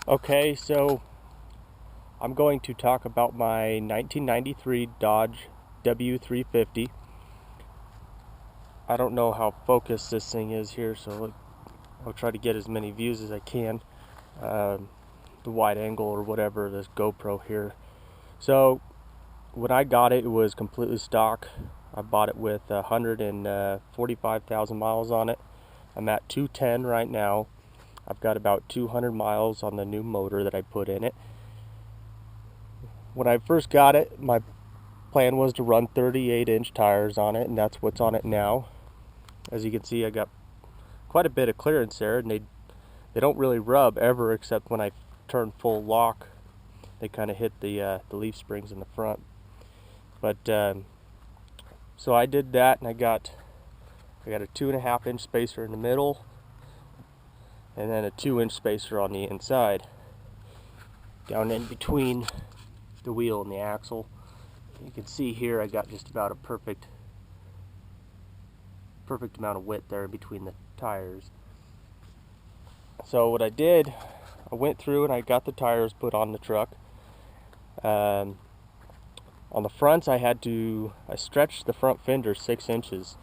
Okay, so I'm going to talk about my 1993 Dodge W350. I don't know how focused this thing is here, so I'll try to get as many views as I can. The wide angle or whatever, this GoPro here. So when I got it, it was completely stock. I bought it with 145,000 miles on it. I'm at 210 right now. I've got about 200 miles on the new motor that I put in it. When I first got it, my plan was to run 38-inch tires on it, and that's what's on it now. As you can see, I got quite a bit of clearance there, and they don't really rub ever, except when I turn full lock. They kind of hit the leaf springs in the front. But so I did that, and I got a 2.5-inch spacer in the middle, and then a 2-inch spacer on the inside, down in between the wheel and the axle. You can see here I got just about a perfect amount of width there between the tires. So what I did, I went through and I got the tires put on the truck. On the fronts, I stretched the front fender 6 inches.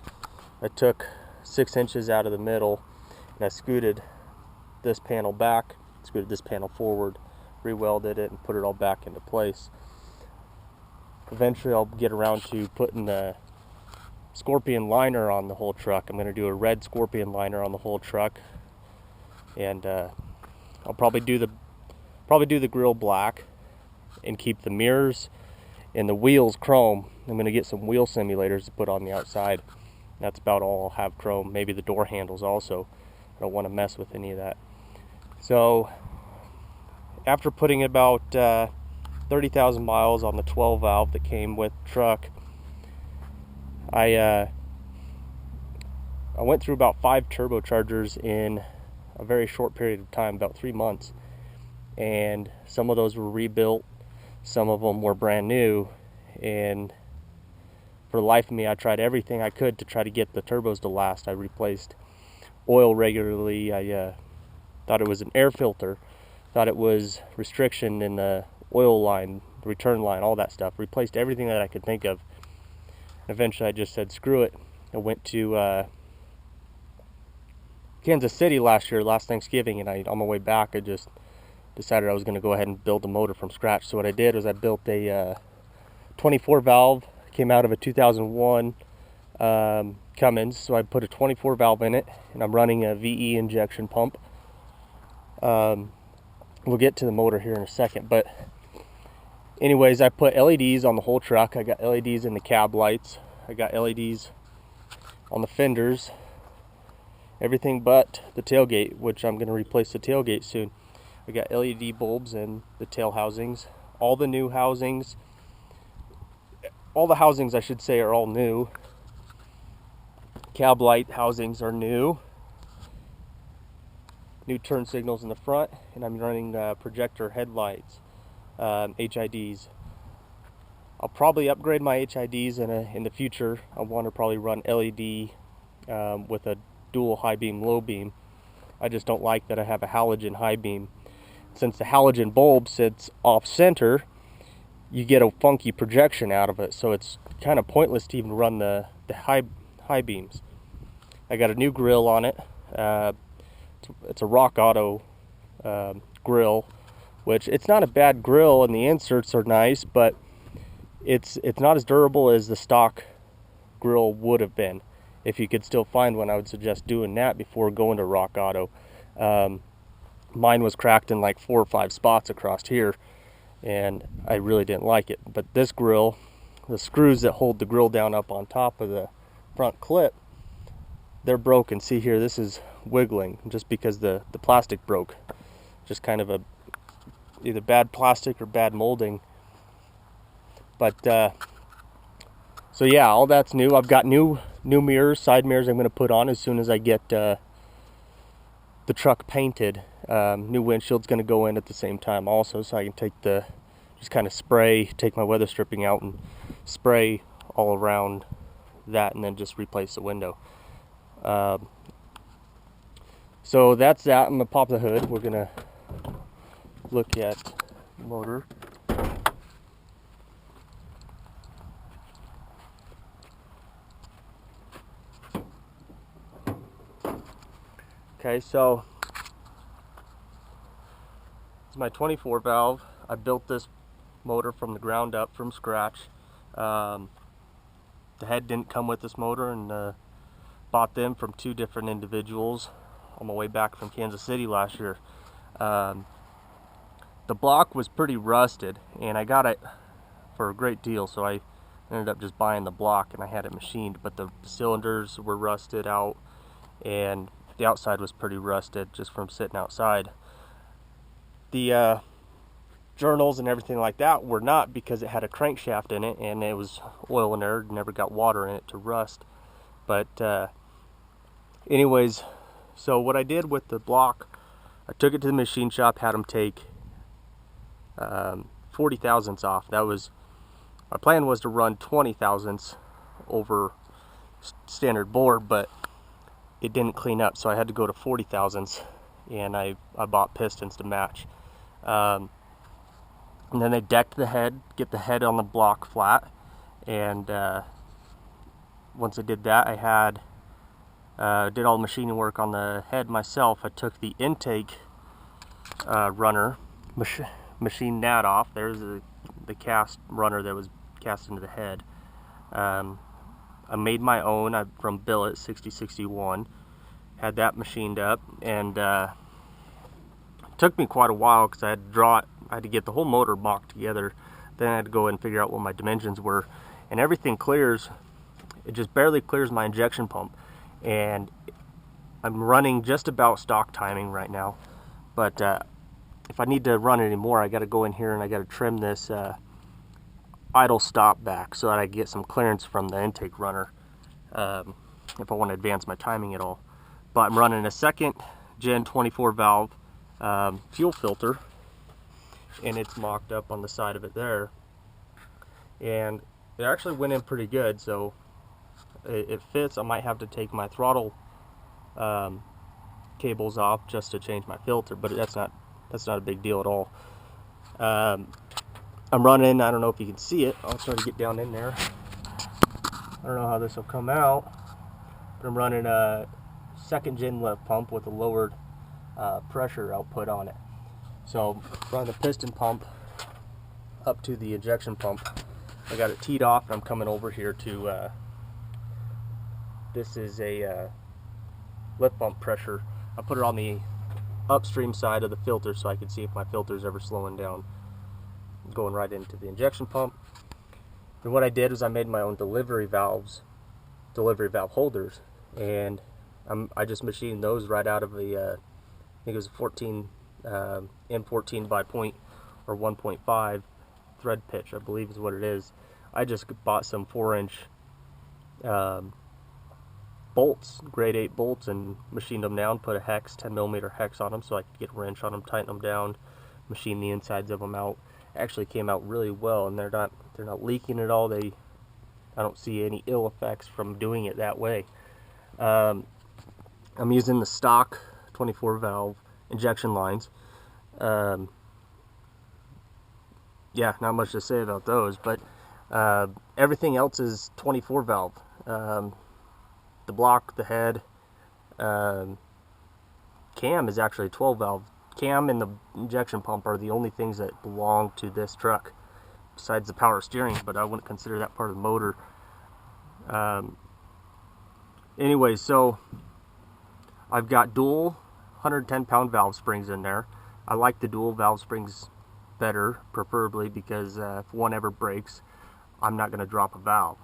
I took 6 inches out of the middle, and I scooted this panel back, scooted this panel forward, re-welded it, and put it all back into place. Eventually I'll get around to putting the Scorpion liner on the whole truck. I'm going to do a red Scorpion liner on the whole truck, and I'll probably do the grill black and keep the mirrors and the wheels chrome. I'm going to get some wheel simulators to put on the outside. That's about all I'll have chrome. Maybe the door handles also. I don't want to mess with any of that. So after putting about 30,000 miles on the 12 valve that came with the truck, I went through about 5 turbochargers in a very short period of time, about 3 months, and some of those were rebuilt, some of them were brand new, and for the life of me I tried everything I could to try to get the turbos to last. I replaced oil regularly. I thought it was an air filter, thought it was restriction in the oil line, the return line, all that stuff. Replaced everything that I could think of. Eventually I just said screw it. I went to Kansas City last Thanksgiving, and on my way back I just decided I was going to go ahead and build the motor from scratch. So what I did was I built a 24 valve, came out of a 2001 Cummins, so I put a 24 valve in it, and I'm running a VE injection pump. We'll get to the motor here in a second, but anyways, I put LEDs on the whole truck. I got LEDs in the cab lights. I got LEDs on the fenders. Everything but the tailgate, which I'm going to replace the tailgate soon. I got LED bulbs in the tail housings. All the new housings, all the housings I should say, are all new. Cab light housings are new. New turn signals in the front, and I'm running projector headlights, HIDs. I'll probably upgrade my HIDs in the future. I want to probably run LED with a dual high beam, low beam. I just don't like that I have a halogen high beam. Since the halogen bulb sits off center, you get a funky projection out of it, so it's kind of pointless to even run the high beams. I got a new grill on it. It's a Rock Auto grill, which it's not a bad grill, and the inserts are nice, but it's not as durable as the stock grill would have been. If you could still find one, I would suggest doing that before going to Rock Auto. Mine was cracked in like 4 or 5 spots across here, and I really didn't like it. But this grill, the screws that hold the grill down up on top of the front clip, they're broken. See here, this is wiggling just because the plastic broke. Just kind of either bad plastic or bad molding. But so yeah, all that's new. I've got new mirrors, side mirrors I'm going to put on as soon as I get the truck painted. New windshield's going to go in at the same time also, so I can just kind of take my weather stripping out and spray all around that, and then just replace the window. So that's that. I'm going to pop the hood. We're going to look at the motor. Okay, so it's my 24 valve. I built this motor from the ground up, from scratch. The head didn't come with this motor, and bought them from two different individuals on my way back from Kansas City last year. The block was pretty rusted, and I got it for a great deal, so I ended up just buying the block, and I had it machined, but the cylinders were rusted out, and the outside was pretty rusted just from sitting outside. The journals and everything like that were not, because it had a crankshaft in it, and it was oil in there, never got water in it to rust. But anyways, so what I did with the block, I took it to the machine shop, had them take 40 thousandths off. That was, my plan was to run 20 thousandths over standard bore, but it didn't clean up, so I had to go to 40 thousandths, and I bought pistons to match. And then I decked the head, get the head on the block flat, and once I did that, I had did all the machining work on the head myself. I took the intake runner, machined that off. There's the cast runner that was cast into the head. I made my own from billet 6061, had that machined up, and it took me quite a while because I had to draw it. I had to get the whole motor mocked together. Then I had to go and figure out what my dimensions were, and everything clears. It just barely clears my injection pump, and I'm running just about stock timing right now. But if I need to run it anymore, I got to go in here and I got to trim this idle stop back so that I get some clearance from the intake runner if I want to advance my timing at all. But I'm running a second gen 24 valve fuel filter, and it's mocked up on the side of it there, and it actually went in pretty good, so it fits. I might have to take my throttle cables off just to change my filter, but that's not a big deal at all. I'm running, I don't know if you can see it, I'll try to get down in there. I don't know how this will come out, but I'm running a second gen lift pump with a lowered pressure output on it. So run the piston pump up to the injection pump. I got it teed off, and I'm coming over here to this is a lift pump pressure. I put it on the upstream side of the filter so I can see if my filter's ever slowing down. Going right into the injection pump. And what I did was I made my own delivery valve holders, and I just machined those right out of the I think it was a 14 N14 by 1.5 thread pitch, I believe is what it is. I just bought some 4-inch bolts, grade 8 bolts, and machined them down, put a hex, 10mm hex on them so I could get a wrench on them, tighten them down, machine the insides of them out. Actually came out really well, and they're not leaking at all. I don't see any ill effects from doing it that way. I'm using the stock 24 valve injection lines. Yeah, not much to say about those, but everything else is 24 valve. The block, the head, cam is actually 12 valve. Cam and the injection pump are the only things that belong to this truck, besides the power steering, but I wouldn't consider that part of the motor. Anyway, so I've got dual 110-pound valve springs in there. I like the dual valve springs better, preferably, because if one ever breaks, I'm not going to drop a valve.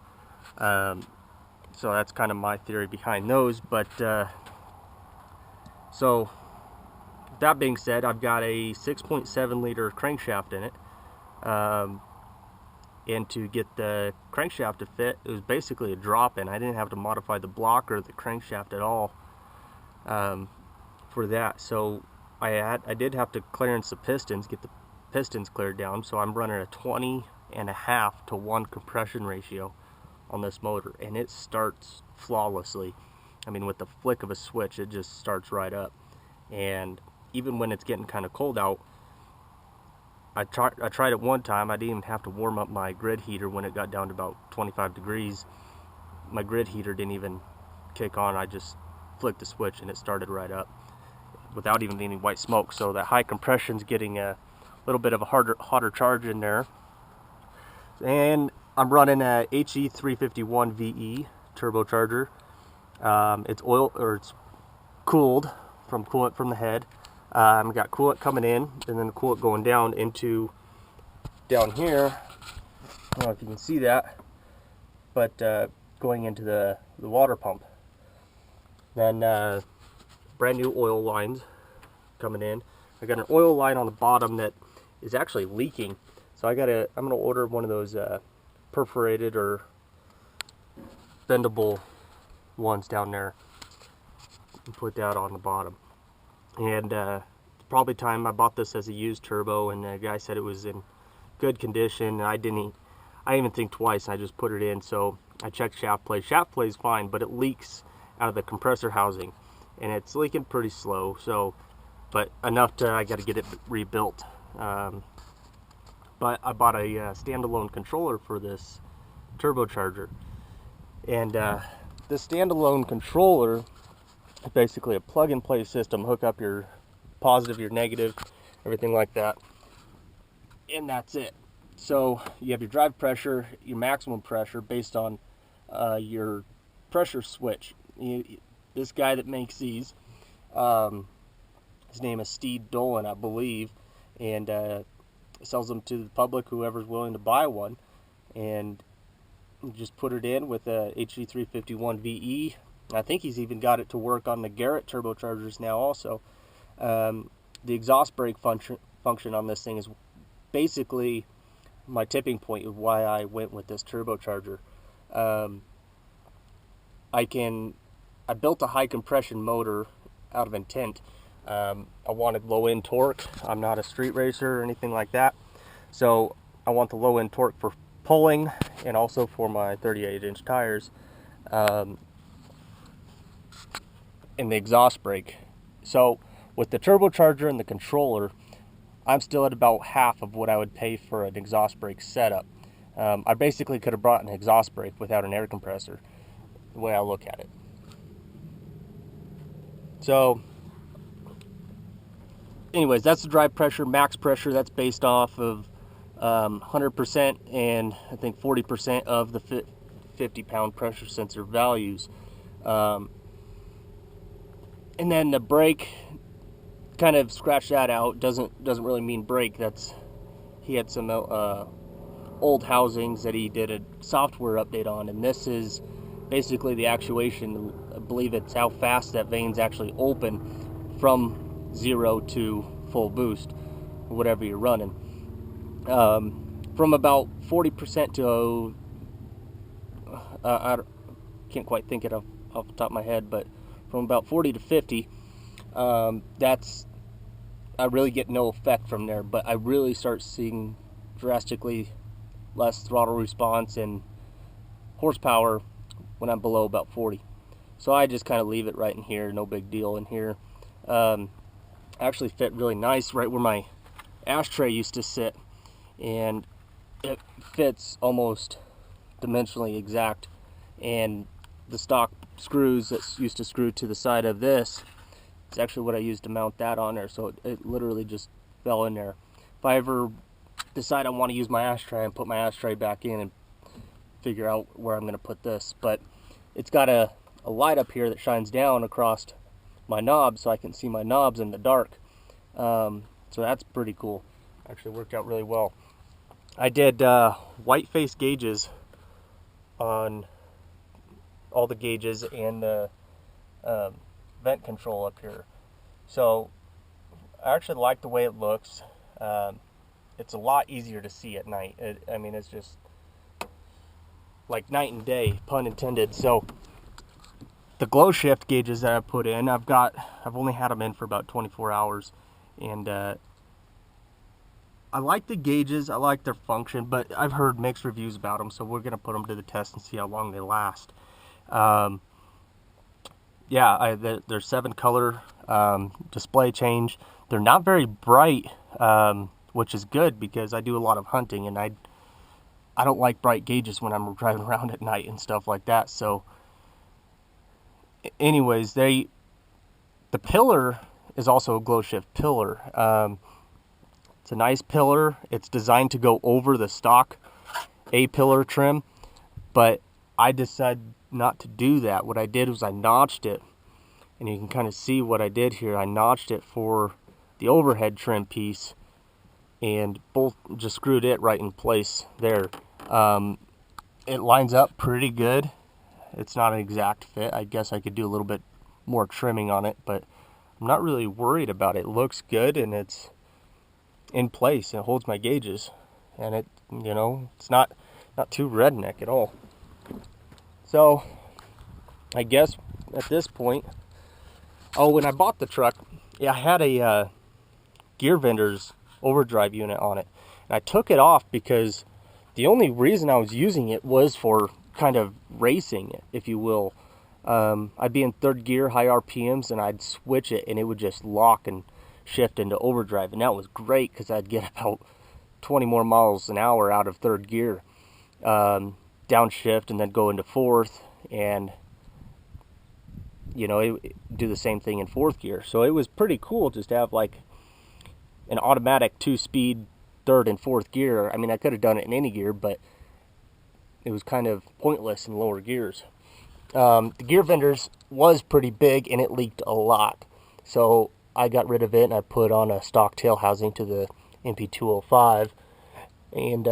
So that's kind of my theory behind those. But so that being said, I've got a 6.7 liter crankshaft in it, and to get the crankshaft to fit, it was basically a drop-in. I didn't have to modify the block or the crankshaft at all for that. So I did have to clearance the pistons, get the pistons cleared down. So I'm running a 20.5 to 1 compression ratio on this motor, and it starts flawlessly. I mean, with the flick of a switch, it just starts right up. And even when it's getting kind of cold out, I tried it one time. I didn't even have to warm up my grid heater when it got down to about 25 degrees. My grid heater didn't even kick on. I just flicked the switch and it started right up without even any white smoke. So that high compression's getting a little bit of a hotter charge in there. And I'm running a HE351 VE turbocharger. It's cooled from coolant from the head. We got coolant coming in and then coolant going down into down here. I don't know if you can see that, but going into the water pump. Then brand new oil lines coming in. I got an oil line on the bottom that is actually leaking, so I'm gonna order one of those perforated or bendable ones down there and put that on the bottom. And probably time. I bought this as a used turbo, and the guy said it was in good condition. I didn't even think twice. I just put it in. So I checked shaft play. Shaft play is fine, but it leaks out of the compressor housing, and it's leaking pretty slow. So, but enough to I got to get it rebuilt. But I bought a standalone controller for this turbocharger, and this standalone controller is basically a plug-and-play system. Hook up your positive, your negative, everything like that, and that's it. So you have your drive pressure, your maximum pressure based on your pressure switch. This guy that makes these, his name is Steve Dolan, I believe, and sells them to the public, whoever's willing to buy one, and you just put it in with a HE351 VE. I think he's even got it to work on the Garrett turbochargers now also. The exhaust brake function on this thing is basically my tipping point of why I went with this turbocharger. I built a high compression motor out of intent. I wanted low end torque. I'm not a street racer or anything like that, so I want the low end torque for pulling and also for my 38-inch tires, and the exhaust brake. So with the turbocharger and the controller, I'm still at about half of what I would pay for an exhaust brake setup. I basically could have brought an exhaust brake without an air compressor, the way I look at it. So anyways, that's the drive pressure, max pressure. That's based off of 100% and I think 40% of the 50-pound pressure sensor values. And then the brake, kind of scratch that out. Doesn't really mean brake. He had some old housings that he did a software update on, and this is basically the actuation. I believe it's how fast that vane's actually open from 0 to full boost, whatever you're running. From about 40% to I can't quite think it off the top of my head, but from about 40 to 50, I really get no effect from there, but I really start seeing drastically less throttle response and horsepower when I'm below about 40. So I just kind of leave it right in here, no big deal in here. Actually fit really nice right where my ashtray used to sit, and it fits almost dimensionally exact. And the stock screws that used to screw to the side of this, it's actually what I used to mount that on there, so it literally just fell in there. If I ever decide I want to use my ashtray and put my ashtray back in and figure out where I'm going to put this, but it's got a light up here that shines down across my knobs so I can see my knobs in the dark. So that's pretty cool. Actually worked out really well. I did white face gauges on all the gauges and the vent control up here. So I actually like the way it looks. It's a lot easier to see at night. I mean, it's just like night and day, pun intended. So the glow shift gauges that I put in, I've only had them in for about 24 hours, and I like the gauges, I like their function, but I've heard mixed reviews about them, so we're gonna put them to the test and see how long they last. Yeah, they're 7 color display change. They're not very bright when which is good because I do a lot of hunting, and I don't like bright gauges when I'm driving around at night and stuff like that. So anyways, the pillar is also a glow shift pillar. It's a nice pillar. It's designed to go over the stock A-pillar trim, but I decided not to do that. What I did was I notched it, and you can kind of see what I did here. I notched it for the overhead trim piece, and just screwed it right in place there. It lines up pretty good. It's not an exact fit. I guess I could do a little bit more trimming on it, but I'm not really worried about it. It looks good, and it's in place, and it holds my gauges, and it, you know, it's not too redneck at all. So I guess at this point, oh, when I bought the truck, yeah, I had a gear vendor's overdrive unit on it, and I took it off because the only reason I was using it was for kind of racing it, if you will. I'd be in third gear, high RPMs, and I'd switch it, and it would just lock and shift into overdrive, and that was great because I'd get about 20 more miles an hour out of third gear, downshift, and then go into fourth, and you know, it do the same thing in fourth gear. So it was pretty cool just to have like an automatic 2-speed third and fourth gear. I mean, I could have done it in any gear, but it was kind of pointless in lower gears. The gear vendors was pretty big, and it leaked a lot, so I got rid of it, and I put on a stock tail housing to the MP205, and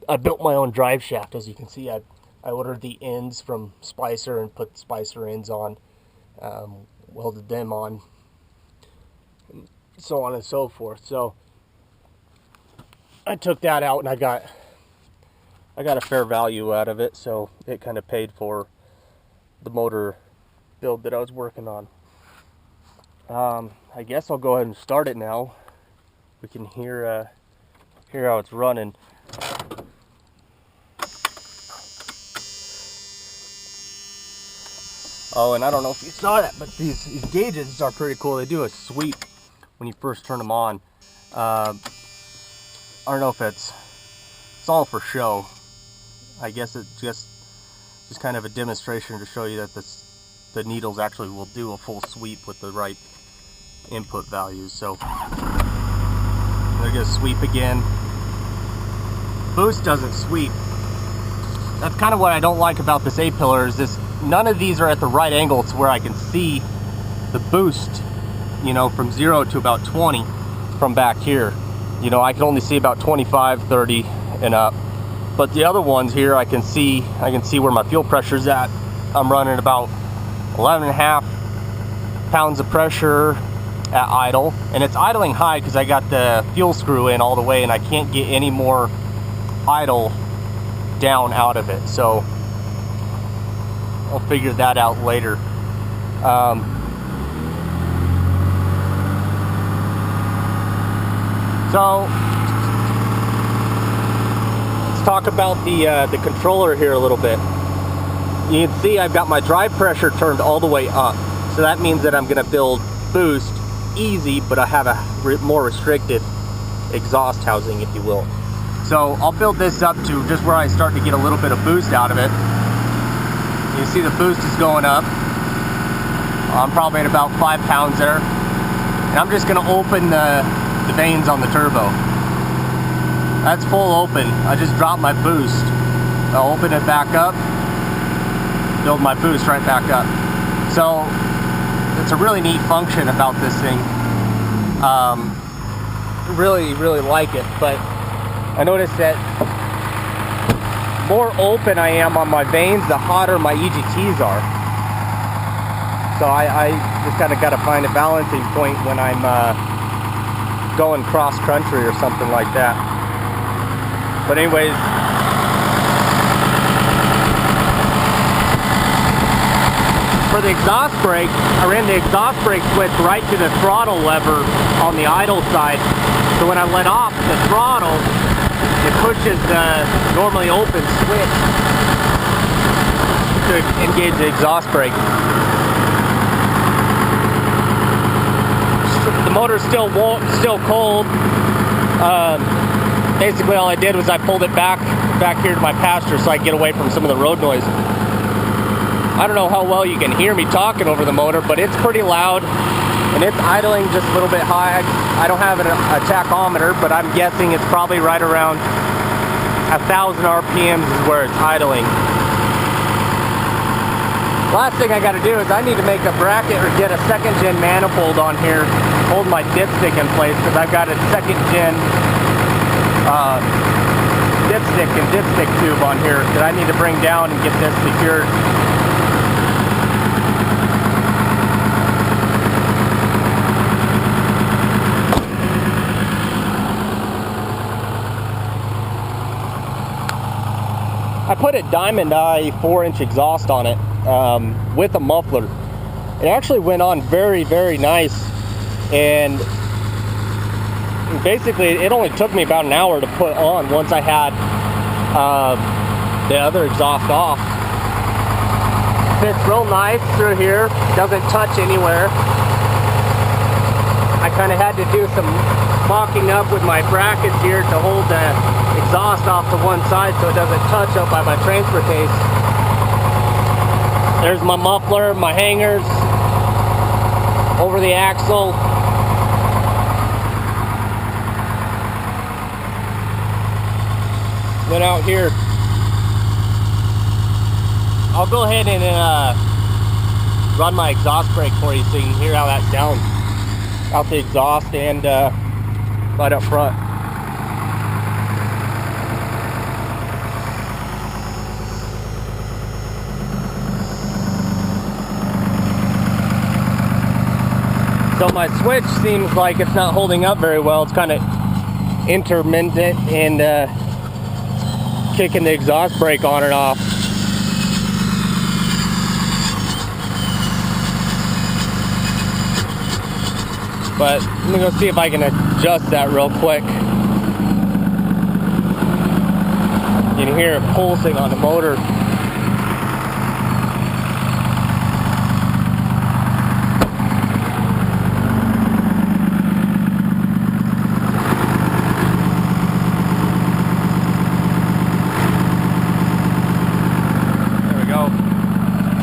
I built my own drive shaft. As you can see, I ordered the ends from Spicer and put Spicer ends on, welded them on, and so on and so forth. So I took that out, and I got a fair value out of it, so it kind of paid for the motor build that I was working on. I guess I'll go ahead and start it now. We can hear how it's running. Oh, and I don't know if you saw that, but these gauges are pretty cool. They do a sweep when you first turn them on. I don't know if it's all for show. I guess it's just kind of a demonstration to show you that the needles actually will do a full sweep with the right input values. So they're gonna sweep again. Boost doesn't sweep. That's kind of what I don't like about this A-pillar, is this, none of these are at the right angle to where I can see the boost, you know, from 0 to about 20 from back here. You know, I can only see about 25, 30 and up. But the other ones here, I can see where my fuel pressure's at. I'm running about 11.5 pounds of pressure at idle, and it's idling high because I got the fuel screw in all the way, and I can't get any more idle down out of it. So I'll figure that out later. So let's talk about the controller here a little bit. You can see I've got my drive pressure turned all the way up, so that means that I'm going to build boost easy, but I have a more restricted exhaust housing, if you will. So I'll build this up to just where I start to get a little bit of boost out of it. You see the boost is going up. I'm probably at about 5 pounds there, and I'm just going to open the vanes on the turbo. That's full open. I just dropped my boost. I'll open it back up, build my boost right back up. So it's a really neat function about this thing. Really like it, but I noticed that more open I am on my vanes, the hotter my EGTs are. So I just kind of got to find a balancing point when I'm going cross country or something like that. But anyways, for the exhaust brake, I ran the exhaust brake switch right to the throttle lever on the idle side. So when I let off the throttle, it pushes the normally open switch to engage the exhaust brake. the motor's still cold. Basically all I did was I pulled it back here to my pasture so I could get away from some of the road noise. I don't know how well you can hear me talking over the motor, but it's pretty loud and it's idling just a little bit high. I don't have a tachometer, but I'm guessing it's probably right around 1,000 RPMs is where it's idling. Last thing I got to do is I need to make a bracket or get a second gen manifold on here, hold my dipstick in place, because I've got a second gen dipstick and dipstick tube on here that I need to bring down and get this secured. I put a Diamond Eye 4-inch exhaust on it with a muffler. It actually went on very, very nice, and basically it only took me about an hour to put on once I had the other exhaust off. Fits real nice through here, doesn't touch anywhere. I kind of had to do some mocking up with my brackets here to hold the exhaust off to one side so it doesn't touch up by my transfer case. There's my muffler, my hangers over the axle. Then out here, I'll go ahead and run my exhaust brake for you so you can hear how that sounds out the exhaust and right up front. So my switch seems like it's not holding up very well. It's kind of intermittent and kicking the exhaust brake on and off. But let me go see if I can adjust that real quick. You can hear it pulsing on the motor.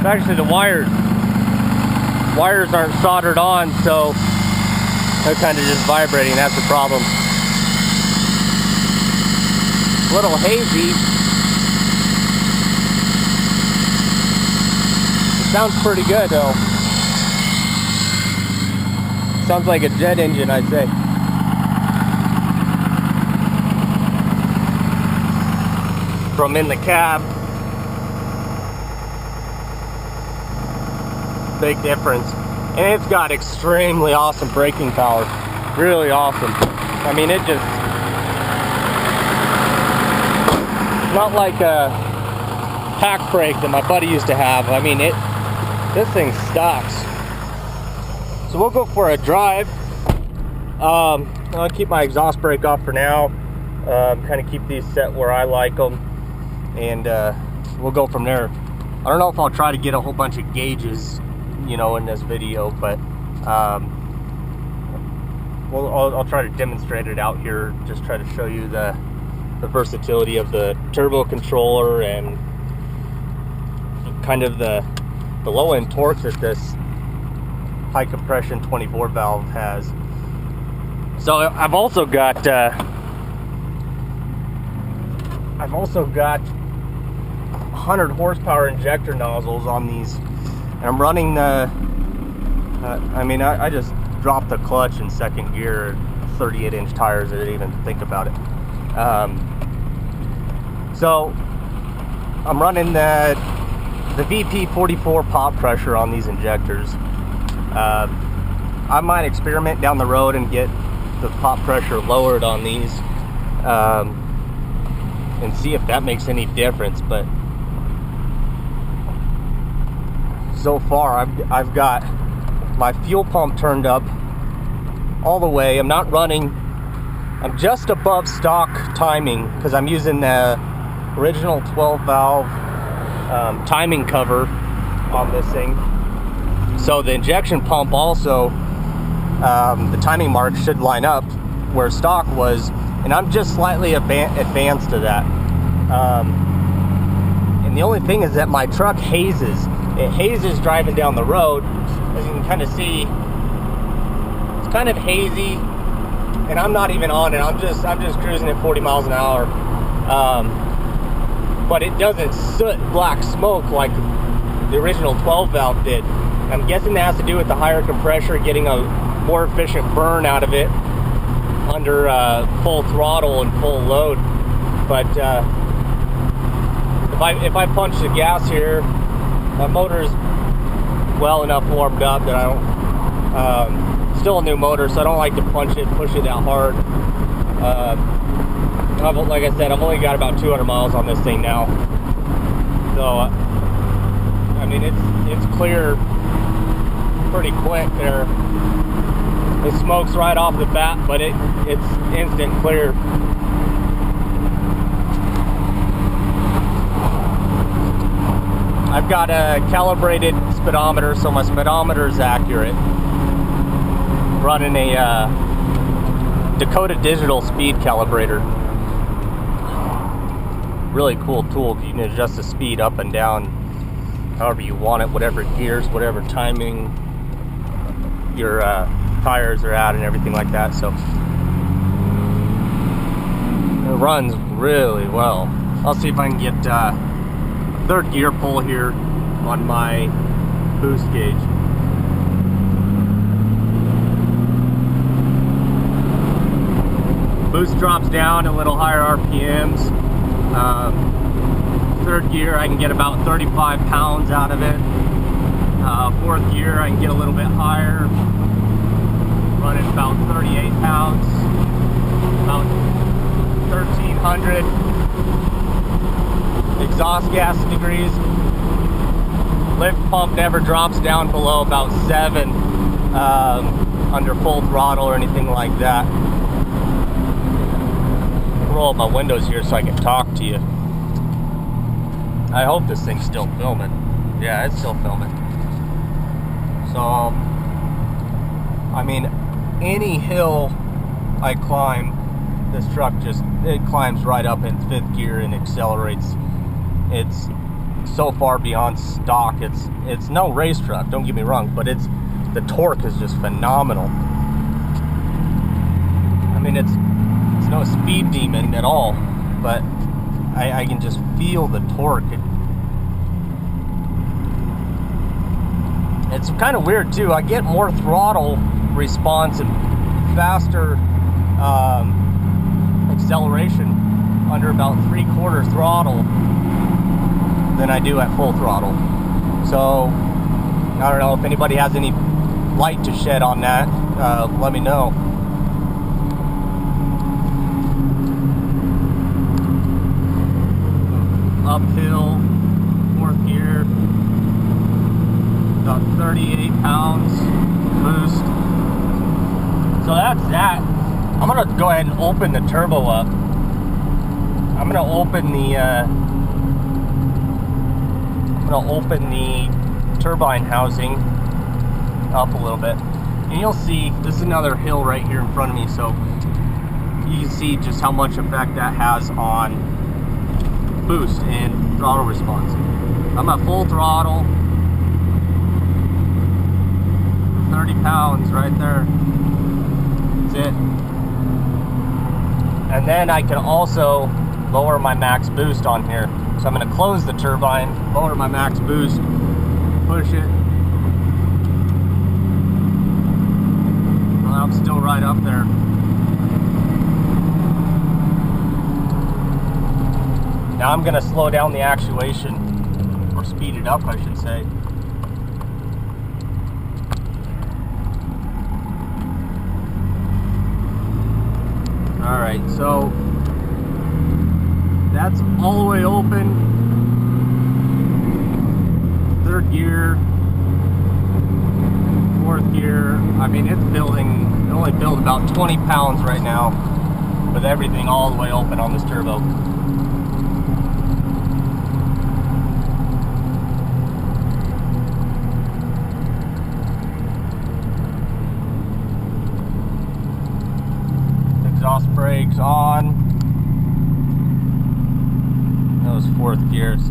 Actually, the wires aren't soldered on, so they're kind of just vibrating. That's the problem. A little hazy. It sounds pretty good though. Sounds like a jet engine, I'd say. From in the cab. Big difference, and it's got extremely awesome braking power, really awesome. I mean, it just, not like a pack brake that my buddy used to have. I mean, this thing stocks. So we'll go for a drive. I'll keep my exhaust brake off for now, kind of keep these set where I like them, and we'll go from there. I don't know if I'll try to get a whole bunch of gauges, you know, in this video, but I'll try to demonstrate it out here, just try to show you the versatility of the turbo controller and kind of the low end torque that this high compression 24 valve has. So I've also got 100 horsepower injector nozzles on these. And I'm running the, I just dropped the clutch in second gear, 38-inch tires. I didn't even think about it. So I'm running the VP44 pop pressure on these injectors. I might experiment down the road and get the pop pressure lowered on these and see if that makes any difference. But so far I've got my fuel pump turned up all the way. I'm not running, I'm just above stock timing because I'm using the original 12 valve timing cover on this thing. So the injection pump also the timing mark should line up where stock was, and I'm just slightly advanced to that. And the only thing is that my truck hazes. It hazes driving down the road. As you can kind of see, it's kind of hazy, and I'm not even on it. I'm just cruising at 40 miles an hour. But it doesn't soot black smoke like the original 12 valve did. I'm guessing that has to do with the higher compressor, getting a more efficient burn out of it under full throttle and full load. But if I punch the gas here, my motor's well enough warmed up that I don't, still a new motor, so I don't like to push it that hard. Like I said, I've only got about 200 miles on this thing now. So, I mean, it's clear pretty quick there. It smokes right off the bat, but it's instant clear. I've got a calibrated speedometer, so my speedometer is accurate. Running a Dakota digital speed calibrator. Really cool tool. You can adjust the speed up and down however you want it, whatever gears, whatever timing your tires are at and everything like that. So it runs really well. I'll see if I can get third gear pull here on my boost gauge. Boost drops down a little higher RPMs. Third gear I can get about 35 pounds out of it. Fourth gear I can get a little bit higher, running about 38 pounds, about 1300 exhaust gas degrees. Lift pump never drops down below about 7 under full throttle or anything like that. Roll up my windows here so I can talk to you. I hope this thing's still filming. Yeah, it's still filming. So, I mean, any hill I climb, this truck it climbs right up in 5th gear and accelerates. It's so far beyond stock. It's no race truck, don't get me wrong, but the torque is just phenomenal. I mean, it's no speed demon at all, but I can just feel the torque. It's kind of weird too. I get more throttle response and faster acceleration under about 3/4 throttle than I do at full throttle. So I don't know if anybody has any light to shed on that. Let me know. Uphill, 4th gear, about 38 pounds boost. So that's that. I'm gonna go ahead and open the turbo up. I'm gonna open the turbine housing up a little bit, and you'll see this is another hill right here in front of me, so you can see just how much effect that has on boost and throttle response. I'm at full throttle, 30 pounds right there. That's it. And then I can also lower my max boost on here. So I'm going to close the turbine, lower my max boost, push it. Well, I'm still right up there. Now I'm going to slow down the actuation, or speed it up, I should say. Alright, so that's all the way open. 3rd gear, 4th gear. I mean, it's building, it only built about 20 pounds right now with everything all the way open on this turbo. fourth gear. It's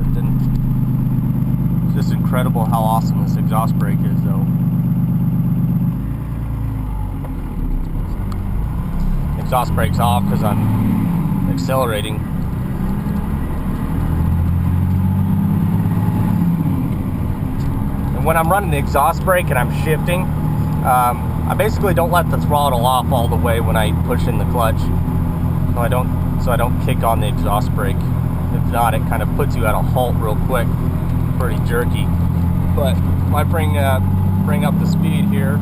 just incredible how awesome this exhaust brake is, though. Exhaust brake's off because I'm accelerating. And when I'm running the exhaust brake and I'm shifting, I basically don't let the throttle off all the way when I push in the clutch, so I don't kick on the exhaust brake. If not, it kind of puts you at a halt real quick, pretty jerky. But if I bring up the speed here,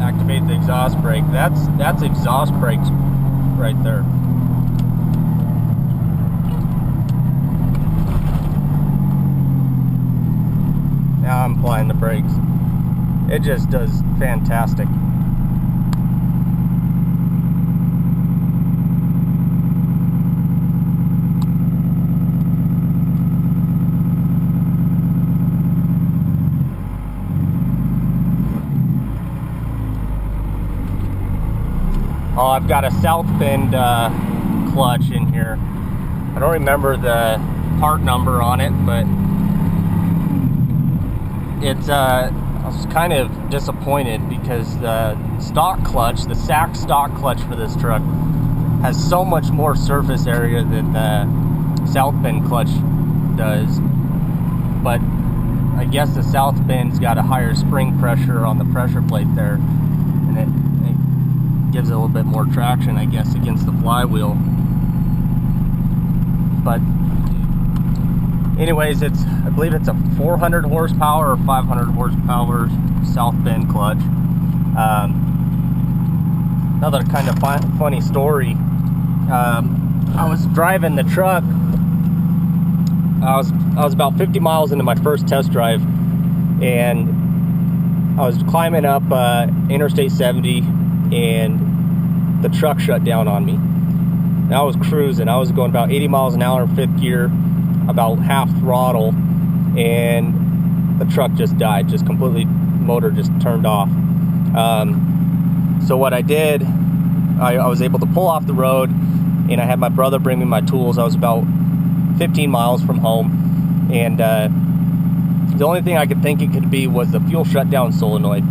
activate the exhaust brake. That's exhaust brakes right there. Now I'm applying the brakes. It just does fantastic. Oh, I've got a south bend clutch in here. I don't remember the part number on it, but it's I was kind of disappointed because the stock clutch, the SAC stock clutch for this truck, has so much more surface area than the south bend clutch does. But I guess the south bend's got a higher spring pressure on the pressure plate there, and it gives it a little bit more traction, I guess, against the flywheel. But anyways, I believe it's a 400 horsepower or 500 horsepower south bend clutch. Another kind of funny story. I was driving the truck. I was about 50 miles into my first test drive, and I was climbing up Interstate 70, and the truck shut down on me. And I was cruising. I was going about 80 miles an hour in fifth gear, about half throttle, and the truck just died, just completely, motor just turned off. So what I did, I was able to pull off the road, and I had my brother bring me my tools. I was about 15 miles from home, and the only thing I could think it could be was the fuel shutdown solenoid.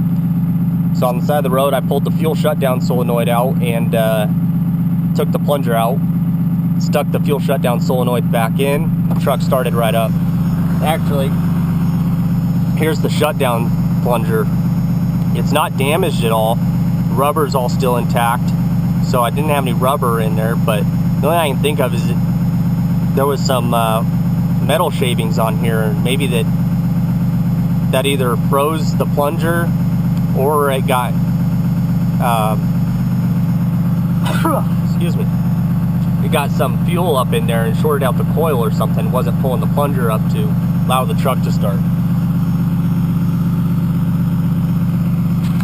So on the side of the road, I pulled the fuel shutdown solenoid out and took the plunger out, stuck the fuel shutdown solenoid back in. The truck started right up. Actually, here's the shutdown plunger. It's not damaged at all. The rubber's all still intact, so I didn't have any rubber in there. But the only thing I can think of is there was some metal shavings on here. Maybe that either froze the plunger, or it got excuse me, it got some fuel up in there and shorted out the coil or something. Wasn't pulling the plunger up to allow the truck to start.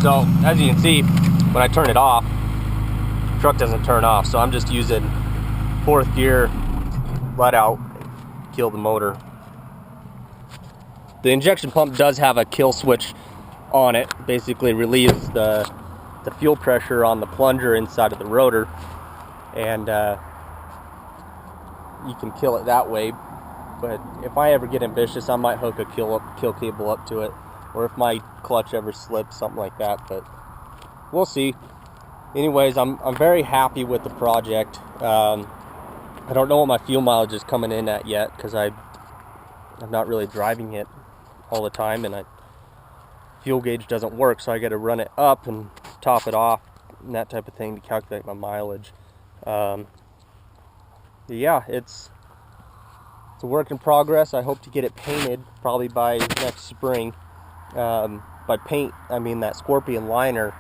So as you can see, when I turn it off, the truck doesn't turn off. So I'm just using fourth gear, let out, kill the motor. The injection pump does have a kill switch on it. Basically relieves the fuel pressure on the plunger inside of the rotor, and you can kill it that way. But if I ever get ambitious, I might hook a kill cable up to it, or if my clutch ever slips, something like that. But we'll see. Anyways, I'm very happy with the project. I don't know what my fuel mileage is coming in at yet, because I'm not really driving it all the time, and fuel gauge doesn't work, so I got to run it up and top it off and that type of thing to calculate my mileage. Yeah, it's a work in progress. I hope to get it painted probably by next spring. By paint, I mean that Scorpion liner.